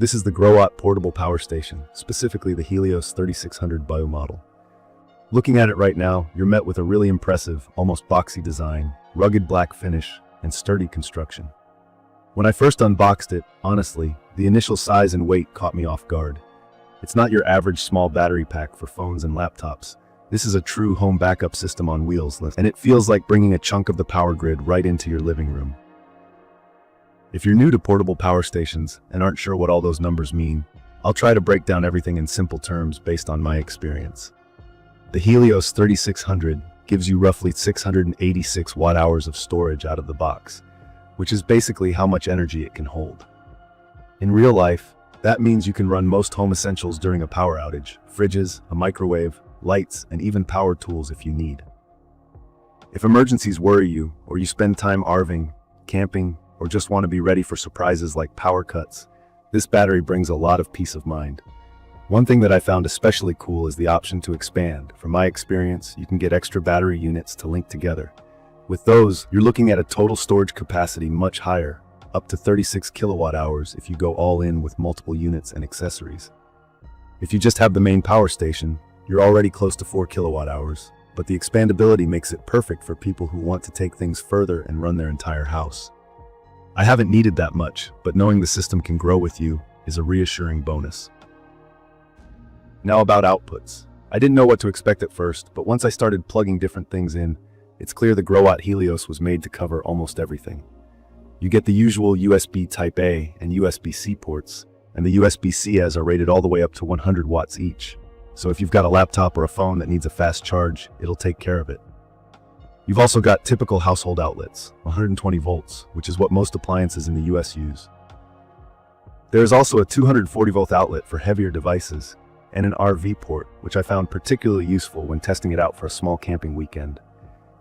This is the GROWATT portable power station, specifically the Helios 3600W model. Looking at it right now, you're met with a really impressive, almost boxy design, rugged black finish, and sturdy construction. When I first unboxed it, honestly, the initial size and weight caught me off guard. It's not your average small battery pack for phones and laptops. This is a true home backup system on wheels, and it feels like bringing a chunk of the power grid right into your living room. If you're new to portable power stations and aren't sure what all those numbers mean, I'll try to break down everything in simple terms based on my experience. The Helios 3600 gives you roughly 686 watt-hours of storage out of the box, which is basically how much energy it can hold. In real life, that means you can run most home essentials during a power outage: fridges, a microwave, lights, and even power tools if you need. If emergencies worry you, or you spend time RVing, camping, or just want to be ready for surprises like power cuts, this battery brings a lot of peace of mind. One thing that I found especially cool is the option to expand. From my experience, you can get extra battery units to link together. With those, you're looking at a total storage capacity much higher, up to 36 kilowatt hours if you go all in with multiple units and accessories. If you just have the main power station, you're already close to 4 kilowatt hours, but the expandability makes it perfect for people who want to take things further and run their entire house. I haven't needed that much, but knowing the system can grow with you is a reassuring bonus. Now about outputs. I didn't know what to expect at first, but once I started plugging different things in, it's clear the GROWATT Helios was made to cover almost everything. You get the usual USB Type-A and USB-C ports, and the USB-Cs are rated all the way up to 100 watts each. So if you've got a laptop or a phone that needs a fast charge, it'll take care of it. You've also got typical household outlets, 120 volts, which is what most appliances in the US use. There is also a 240 volt outlet for heavier devices, and an RV port, which I found particularly useful when testing it out for a small camping weekend.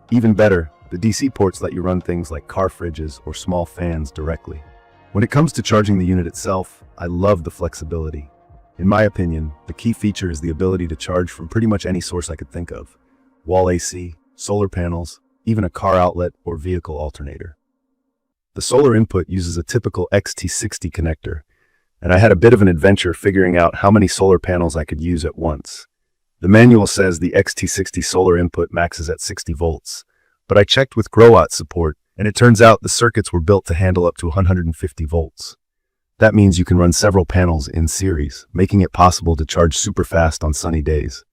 Even better, the DC ports let you run things like car fridges or small fans directly. When it comes to charging the unit itself, I love the flexibility. In my opinion, the key feature is the ability to charge from pretty much any source I could think of: wall AC, solar panels, even a car outlet or vehicle alternator. The solar input uses a typical XT60 connector, and I had a bit of an adventure figuring out how many solar panels I could use at once. The manual says the XT60 solar input maxes at 60 volts, but I checked with GROWATT support, and it turns out the circuits were built to handle up to 150 volts. That means you can run several panels in series, making it possible to charge super fast on sunny days.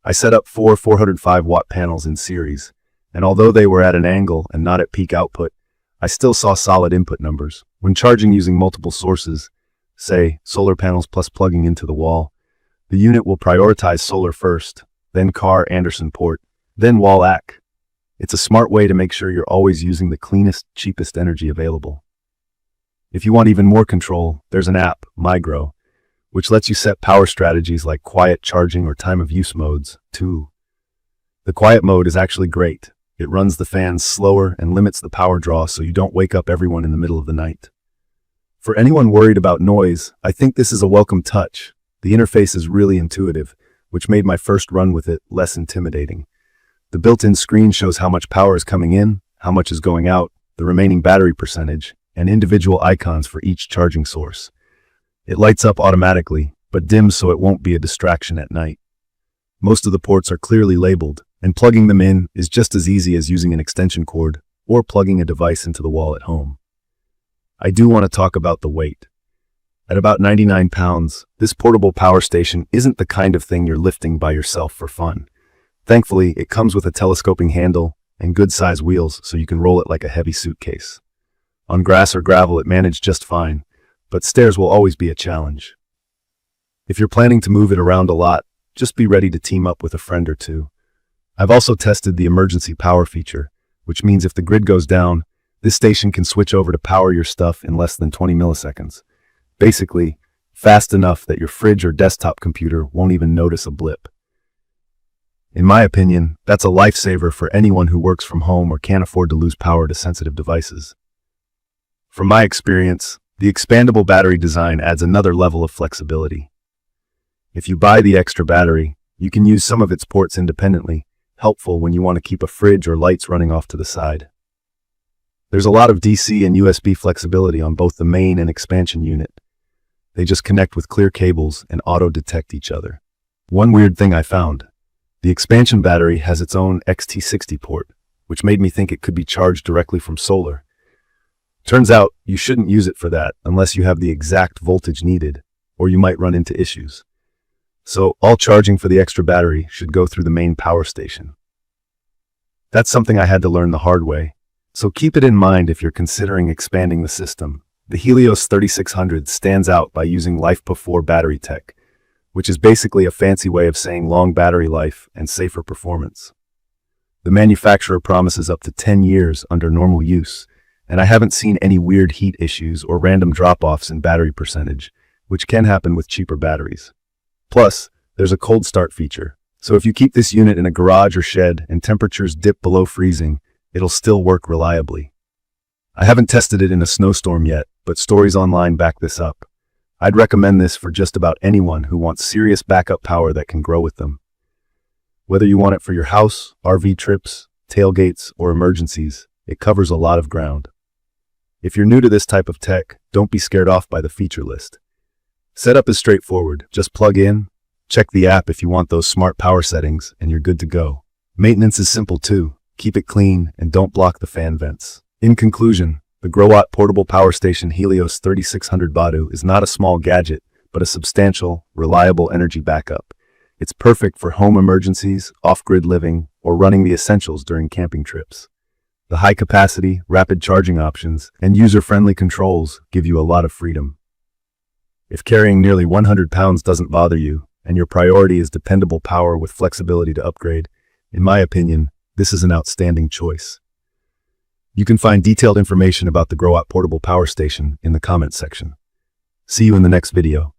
I set up 4 405 watt panels in series, and although they were at an angle and not at peak output, I still saw solid input numbers. When charging using multiple sources, say solar panels plus plugging into the wall, the unit will prioritize solar first, then car Anderson port, then wall AC. It's a smart way to make sure you're always using the cleanest, cheapest energy available. If you want even more control, there's an app, MyGrow, which lets you set power strategies like quiet charging or time of use modes, too. The quiet mode is actually great. It runs the fans slower and limits the power draw so you don't wake up everyone in the middle of the night. For anyone worried about noise, I think this is a welcome touch. The interface is really intuitive, which made my first run with it less intimidating. The built-in screen shows how much power is coming in, how much is going out, the remaining battery percentage, and individual icons for each charging source. It lights up automatically, but dims so it won't be a distraction at night. Most of the ports are clearly labeled, and plugging them in is just as easy as using an extension cord or plugging a device into the wall at home. I do want to talk about the weight. At about 99 pounds, this portable power station isn't the kind of thing you're lifting by yourself for fun. Thankfully, it comes with a telescoping handle and good-sized wheels so you can roll it like a heavy suitcase. On grass or gravel, it managed just fine, but stairs will always be a challenge. If you're planning to move it around a lot, just be ready to team up with a friend or two. I've also tested the emergency power feature, which means if the grid goes down, this station can switch over to power your stuff in less than 20 milliseconds. Basically, fast enough that your fridge or desktop computer won't even notice a blip. In my opinion, that's a lifesaver for anyone who works from home or can't afford to lose power to sensitive devices. From my experience, the expandable battery design adds another level of flexibility. If you buy the extra battery, you can use some of its ports independently, helpful when you want to keep a fridge or lights running off to the side. There's a lot of DC and USB flexibility on both the main and expansion unit. They just connect with clear cables and auto-detect each other. One weird thing I found. The expansion battery has its own XT60 port, which made me think it could be charged directly from solar. Turns out, you shouldn't use it for that unless you have the exact voltage needed, or you might run into issues. So, all charging for the extra battery should go through the main power station. That's something I had to learn the hard way, so keep it in mind if you're considering expanding the system. The Helios 3600 stands out by using LiFePO4 battery tech, which is basically a fancy way of saying long battery life and safer performance. The manufacturer promises up to 10 years under normal use, and I haven't seen any weird heat issues or random drop-offs in battery percentage, which can happen with cheaper batteries. Plus, there's a cold start feature, so if you keep this unit in a garage or shed and temperatures dip below freezing, it'll still work reliably. I haven't tested it in a snowstorm yet, but stories online back this up. I'd recommend this for just about anyone who wants serious backup power that can grow with them. Whether you want it for your house, RV trips, tailgates, or emergencies, it covers a lot of ground. If you're new to this type of tech, don't be scared off by the feature list. Setup is straightforward. Just plug in, check the app if you want those smart power settings, and you're good to go. Maintenance is simple too. Keep it clean and don't block the fan vents. In conclusion, the GROWATT portable power station Helios 3600W is not a small gadget, but a substantial, reliable energy backup. It's perfect for home emergencies, off-grid living, or running the essentials during camping trips. The high capacity, rapid charging options, and user-friendly controls give you a lot of freedom. If carrying nearly 100 pounds doesn't bother you, and your priority is dependable power with flexibility to upgrade, in my opinion, this is an outstanding choice. You can find detailed information about the GROWATT portable power station in the comments section. See you in the next video.